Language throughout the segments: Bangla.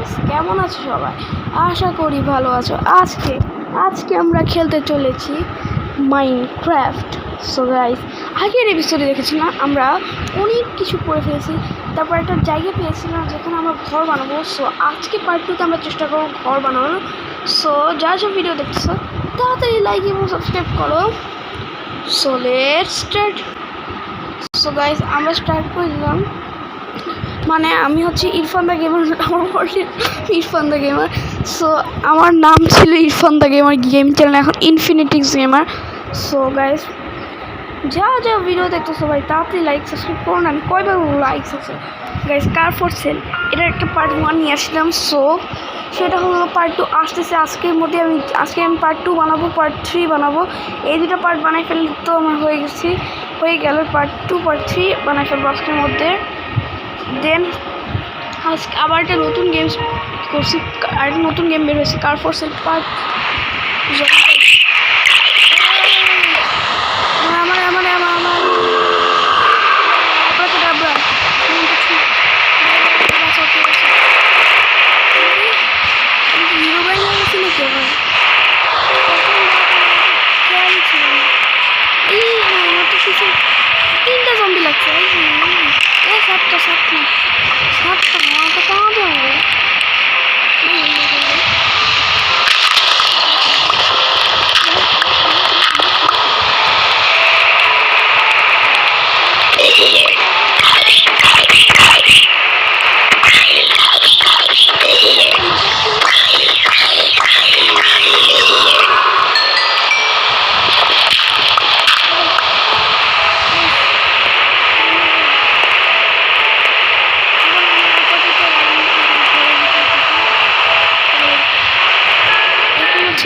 গাইস, কেমন আছো সবাই? আশা করি ভালো আছো। আজকে আমরা খেলতে চলেছি মাইনক্রাফট। সো গাইস, আগের এপিসোডে দেখেছি না, আমরা অনেক কিছু করে ফেলেছি। তারপর একটা জায়গা পেয়েছিলাম যেখানে আমরা ঘর বানাবো। সো আজকে পার্ট 2তে আমরা চেষ্টা করবো ঘর বানানোর। সো যারা সব ভিডিও দেখছো তাড়াতাড়ি লাইক এবং সাবস্ক্রাইব করো। So let's start. So guys, আমরা স্টার্ট করে দিলাম। মানে আমি হচ্ছে ইরফান দ্য গেমার, আমার বলে ইরফান দ্য গেমার। সো আমার নাম ছিল Irfan the gamer game channel, এখন ইনফিনিটিক্স গেমার। সো গাইস, যা ভিডিও দেখতেছো ভাই তাড়াতাড়ি লাইক সাবস্ক্রাইব করো না। আমি কয়বার like subscribe guys. Car for sale এটার একটা পার্ট 1 নিয়ে আসলাম। সো সেটা হলো পার্ট 2 আসতেছে আজকের মধ্যে। আজকে আমি পার্ট 2 বানাবো, পার্ট 3 বানাবো। এই দুটো পার্ট বানাই ফেললে তো আমার হয়ে গেল। পার্ট 2 পার্ট 3 বানাই ফেলবো আজকের মধ্যে। দেন আজকে আবার একটা নতুন গেম করছি, আর একটা নতুন গেম বের হয়েছে, কার ফর সেল পার্ট। তিনটা জম্বি লাগছে। সাতটা আমাকে পাওয়া যাবে।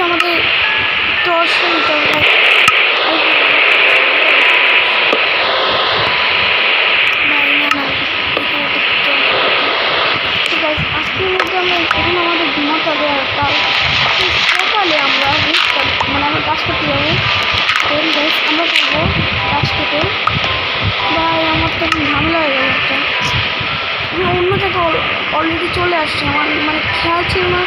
আমাদের টর্চ নিতে হবে। আজকের মধ্যে আমরা এখন আমাদের ঘুমাতে হবে। আর কাল সকালে আমরা আমরা গাছ কাটতে যাবো। আমরা করবো গাছ কেটে। ভাই আমার তো ঝামেলা হয়ে গেল একটা। অন্য জায়গায় অলরেডি চলে আসছে, আমার মানে খেয়াল ছিল না।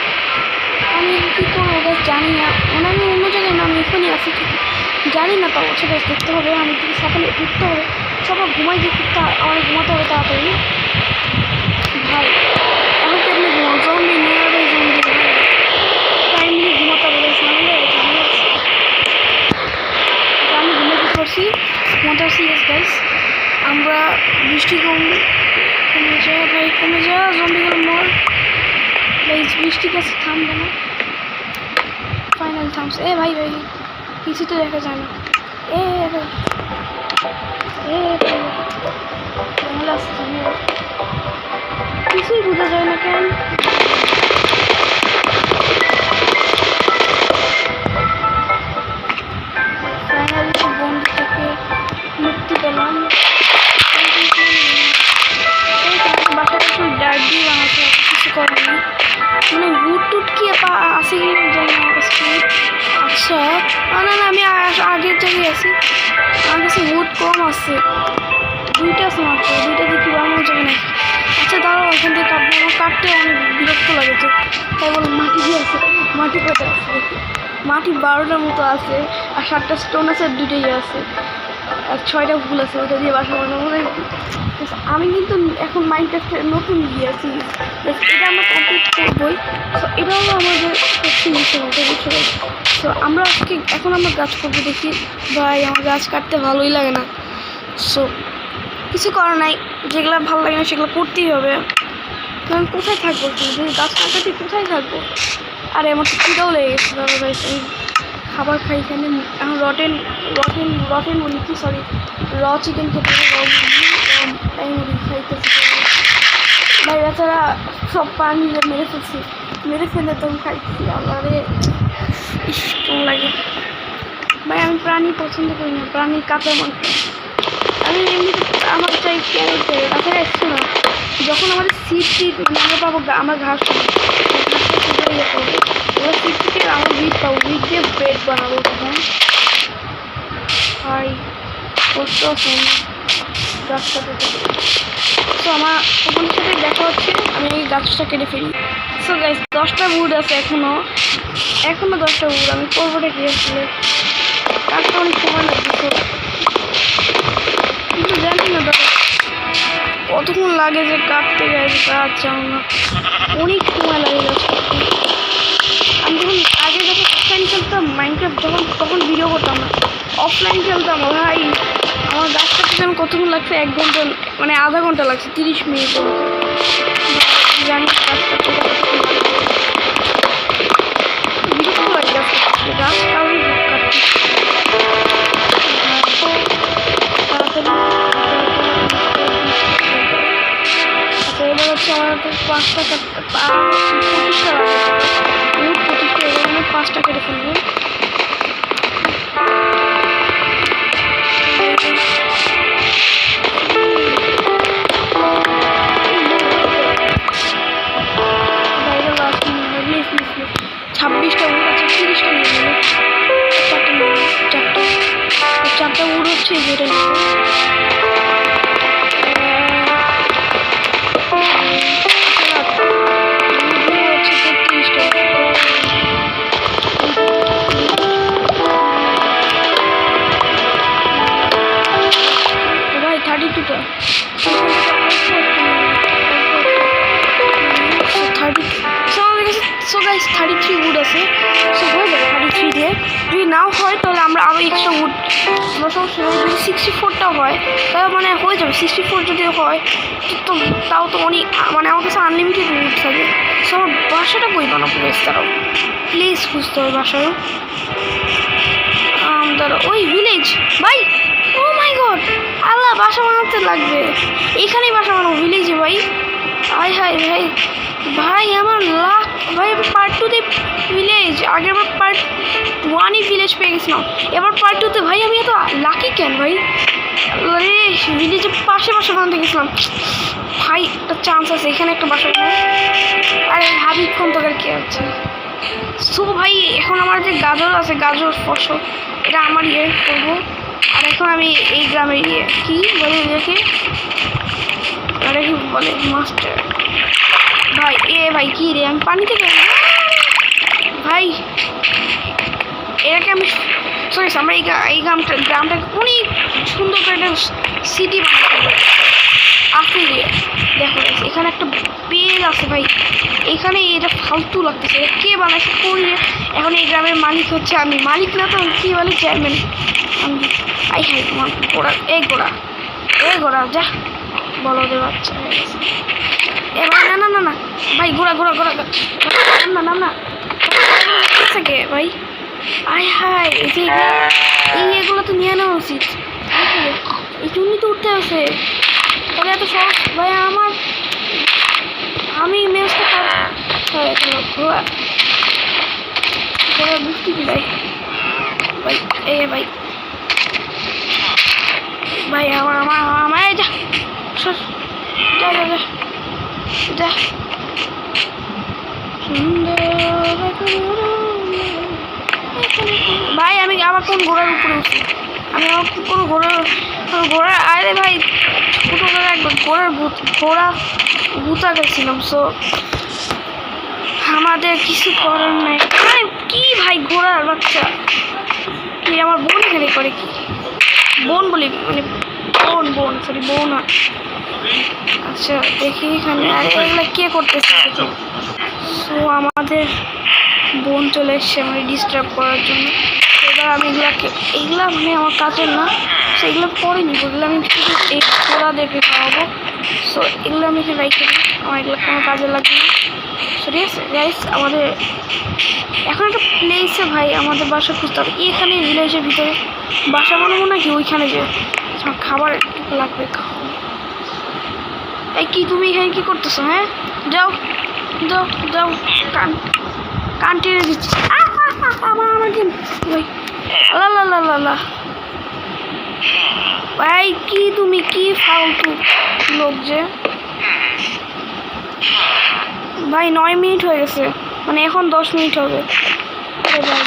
আমি কী করবো গাছ জানি না। মানে আমি অন্য জায়গায় না, আমি এখানেই আছি ঠিক জানি না। তো অবশ্যই গাছ দেখতে হবে। আমি যদি সকালে উঠতে হবে, সকাল ঘুমাই দিয়ে আমার ঘুমাতে হবে তাড়াতাড়ি। ভাই এখন তো এমনি জম্বি নিয়ে হবে, জম্বি টাইমলি ঘুমাতে হবে। আমি ঘুমাতে পারছি ইয়েস গাইস। আমরা বৃষ্টি কমে যায় ভাই, কমে যায় জম্বিগুলো মর। বৃষ্টি কাছে থামবে না, ফাইনাল থামছে। ভাই কিছু তো দেখা যায় না। কিছুই বোঝা যায় না কেন। ফাইনালি বন্ধু থেকে মুক্তি পেলাম। বাসাটা একটু ডার্ক দিয়ে বানাতে কিছু করেনি, মানে হুট টুট কি আসে জানি আমার কাছে। আচ্ছা না আমি আগের জায়গায় আছি, আমার কাছে হুট কম আছে। দুইটা আছে মাত্র, দুইটা দিয়ে কি বানানো যাবে না। আচ্ছা দাঁড়াও, ওখান থেকে কাটবো। আমার কাটতে অনেক বিরক্ত লাগে তো, তাই বলে মাটি দিয়ে আছে। মাটি কত আছে দেখি, মাটি 12টার মতো আছে। আর 7টা স্টোন আছে, আর 2টাই আছে, আর 6টা ফুল আছে। ওইটা দিয়ে বাসা বানাবো। আমি কিন্তু এখন মাইনক্রাফটের নতুন আছি। এটা আমরা কমপ্লিট করবোই। সো এটা হলো আমাদের হিসেবে বুঝছো। সো আমরা এখন আমরা গাছ করবো। দেখি ভাই আমার গাছ কাটতে ভালোই লাগে না। সো কিছু করার নাই, যেগুলো ভালো লাগে না সেগুলো করতেই হবে। আমি কোথায় থাকবো যদি গাছ না কাটি, কোথায় থাকবো? আরে আমার তো খিদেও লেগে গেছে দাদা ভাই। আমি খাবার খাই এখানে এখন রটেন মুরগি কি সরি র চিকেন খেতে মুরগি খাইতেছি ভাই। তাছাড়া সব পানি মেরে ফেলে তো আমি খাইতেছি। আবারে কেমন লাগে ভাই। আমি প্রাণী পছন্দ করি না, প্রাণীর কাঁচা মাংস। আমি এমনিতে আমার চাই কেন চাই। তাছাড়া এসছো না, যখন আমাদের সিট আমরা পাবো, আমার ঘাস এবার সিট থেকে আমার উইট পাবো, উইট দিয়ে ব্রেড বানাবো। তখন ভাই কষ্ট আছে। গাছটা কেটে ফেলি। সো আমার ওখানের সাথে দেখা হচ্ছে, আমি এই গাছটা কেটে ফেলি। সো গাইস 10টা উড আছে এখনো 10টা উড। আমি করবোটা কি আসলে, কাটতে অনেক সময় লাগছে, কিন্তু জানি না দাদা কতক্ষণ লাগে যে কাটতে গাছ গাছ জানো না, অনেক সময় লাগে গাছ কাটতে। আমি যখন অফলাইন খেলতাম মাইনক্রাফট, তখন ভিডিও করতাম না, অফলাইন খেলতাম ভাই, আমার গাছ কাটতে আমি কতক্ষণ লাগছে, 1 ঘন্টা মানে আধা ঘন্টা লাগছে, 30 মিনিট জানি গাছ কাটতে বিরক্ত লাগে গাছ কাটতে, গাছ কাউরি কাটতে এবার হচ্ছে আমার 5টা 25টা লাগে, 25টা, এবার আমি 5টা কেটে ফেলবো। বাইরে লাস্ট 26টা উড় আছে, 30টা নিয়ে নেবে, 4টা নিয়ে নেবে, 4টা উড় হচ্ছে যেটা নেবে। সো গাইস 33 উড আছে, সো হয়ে যাবে 33 দিয়ে। যদি নাও হয় তাহলে আমরা আরও এক্সট্রা উড, আমরা সমস্যা নেই। যদি 64টা হয় তাহলে মানে হয়ে যাবে, 64 যদি হয় তো তাও তো অনেক, মানে আমার কাছে আনলিমিটেড উড থাকে। সো আমার বাসাটা কই বানাবো গাইস, তারাও প্লিজ খুঁজতে হবে বাসারও। দাঁড়া, ওই ভিলেজ ভাই, ও মাই গড, আল্লাহ বাসা বানাতে লাগবে, এখানেই বাসা বানাবো ভিলেজে ভাই। আয় হায় ভাই, ভাই আমার লাক ভাই, পার্ট 2তে ভিলেজ, আগের বার পার্ট 1-ই ভিলেজ পেয়ে গেছিলাম, এবার পার্ট 2তে ভাই আমি এত লাকি কেন ভাই, আরে ভিলেজের পাশে বাসা বানাতে গেছিলাম ভাই, একটা চান্স আছে এখানে একটা বাসা বানাবো। আরে হাবিব খন্দকার কে আছে। সো ভাই এখন আমার যে গাজর আছে, গাজর ফসল, এটা আমার ইয়ে করবো। আর এখন আমি এই গ্রামের ইয়ে কি বলে এটাকে, এটা কি বলে মাস্টার ভাই, ভাই কি রে, আমি পানিতে গেলাম ভাই, এটাকে আমি সরি আমরা এই গ্রামটাকে অনেক সুন্দর করে একটা সিটি বানাতে আপেল দিয়ে। দেখো এখানে একটা বেল আছে ভাই, এখানে এটা ফালতু লাগতেছে, কে বানাইছে করিয়ে। এখন এই গ্রামের মালিক হচ্ছে আমি, মালিক না তো কি বলে চেয়ারম্যান আমি। আই হাই তোমার গোড়া, গোড়া যা বলো ওদের বাচ্চা হয়ে গেছে। ভাই না না না না ভাই, গোড়া নাম না কে ভাই, আয় হায়, এই এগুলো তো নিয়ে নেওয়া উচিত, এই জন্যই তো উঠতে আছে, তাহলে এত সহজ ভাই আমার, আমি ম্যাচটা ঘোড়া বুঝতে কি ভাই, ভাই ভাই আমার যা ভাই, আমি আবার কোন ঘোড়ার উপরে উঠছি, আমি আবার কোনো ঘোড়া আরে ভাই ছোটোবেলা একবার ঘোড়া ভূতা গেছিলাম। সো আমাদের কিছু করার নাই, আরে কি ভাই ঘোড়ার বাচ্চা কি, আমার বোন এখানে করে কি, বোন বলি মানে বোন সরি বোন। আচ্ছা দেখি এখানে, আরে এগুলো কে করতেছে। সো আমাদের বোন চলে এসছে আমাকে ডিস্টার্ব করার জন্য। এবার আমি এইগুলা মানে আমার কাজের না, সেগুলো পরে নিব, এগুলো আমি শুধু এই ঘোড়াদেরকে খাওয়াবো। সো এগুলো আমি এখানে রাইখে দিই, আমার এগুলো কোনো কাজে লাগবে না। সো ঠিক আছে গাইস, আমাদের এখন একটা প্লেসে ভাই আমাদের বাসা খুঁজতে হবে, এখানে ভিলেজের ভিতরে বাসা বানাবো নাকি ওইখানে যে খাবার একটু লাগবে। এই কি তুমি এখানে কি করতেছো? হ্যাঁ যাও যাও যাও, কান টেনে দিচ্ছি আমার দিন ভাই, আল্লাহ ভাই, কি তুমি কি ফালতু লোক যে ভাই, 9 মিনিট হয়ে গেছে, মানে এখন 10 মিনিট হবে। আরে ভাই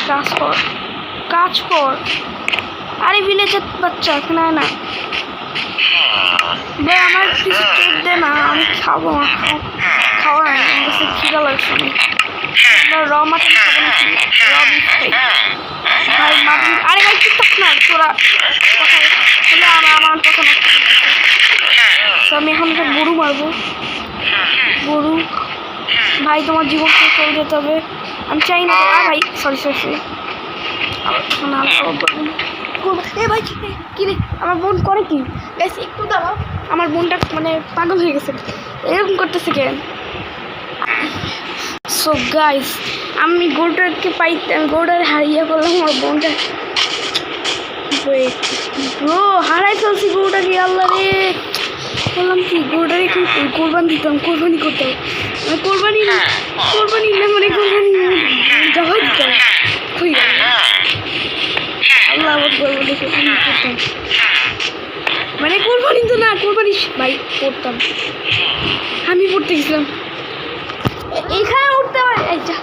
কাজ কর, আরে ভিলেজের বাচ্চা এখানে না ভাই আমার কিছু কেক দে না, আমি খাবো না, খাওয়া নাই, আমার কাছে খিদা লাগছে না। র মাটন খাবো না, র বিফ খাই ভাই। মাটন আরে ভাই কি থাক না তোরা কোথায় হলে আমার কথা না। তো আমি এখন একটা গরু মারবো, গরু। ভাই তোমার জীবন চলে যেতে হবে, আমি চাই না। আর ভাই সরি সরি সরি এ ভাই কি রে, আমার বোন করে কি গাইস, একটু দাঁড়াও। আমার বোনটা মানে পাগল হয়ে গেছে, এরকম করতেছে কেন? সো গাইস আমি গরুটাকে গরুটার হারিয়ে করলাম। আমার বোনটা ব্রো হারাই ফেলছি গরুটাকে। আল্লাহ রে, বললাম কি গরুটাকে কোরবানি দিতাম, কোরবানি করতাম, কোরবানি না মানে কোরবানি জবাই দিতাম। আল্লাহ আমার কোরবানি করতাম, মানে কোরবানি তো না, কোরবানি ভাই করতাম। আমি পড়তে গেছিলাম, এইখানে উঠতে পারে। এই যা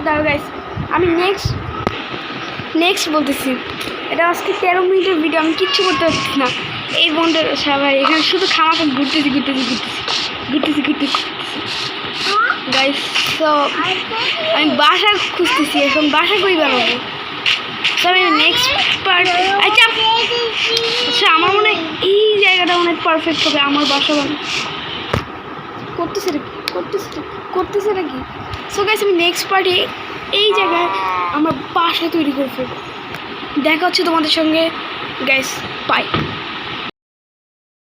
দাঁড়ো গাইস, আমি নেক্সট বলতেছি। এটা আজকে 13 মিনিটের ভিডিও, আমি কিচ্ছু করতে পারছি না। এই বোনটা সবাই এখানে শুধু খামাকে ঘুরতেছি গাইস। তো আমি বাসা খুঁজতেছি, এখন বাসা কই বানাবো। তো আমি নেক্সট পার্ট আচ্ছা আমার মনে হয় এই জায়গাটা অনেক পারফেক্ট হবে আমার বাসা বানানো। করতেছে নাকি? সো গাইস আমি নেক্সট পার্টে এই জায়গায় আমার বাসা তৈরি করে ফেলবো। দেখা হচ্ছে তোমাদের সঙ্গে গাইস, বাই।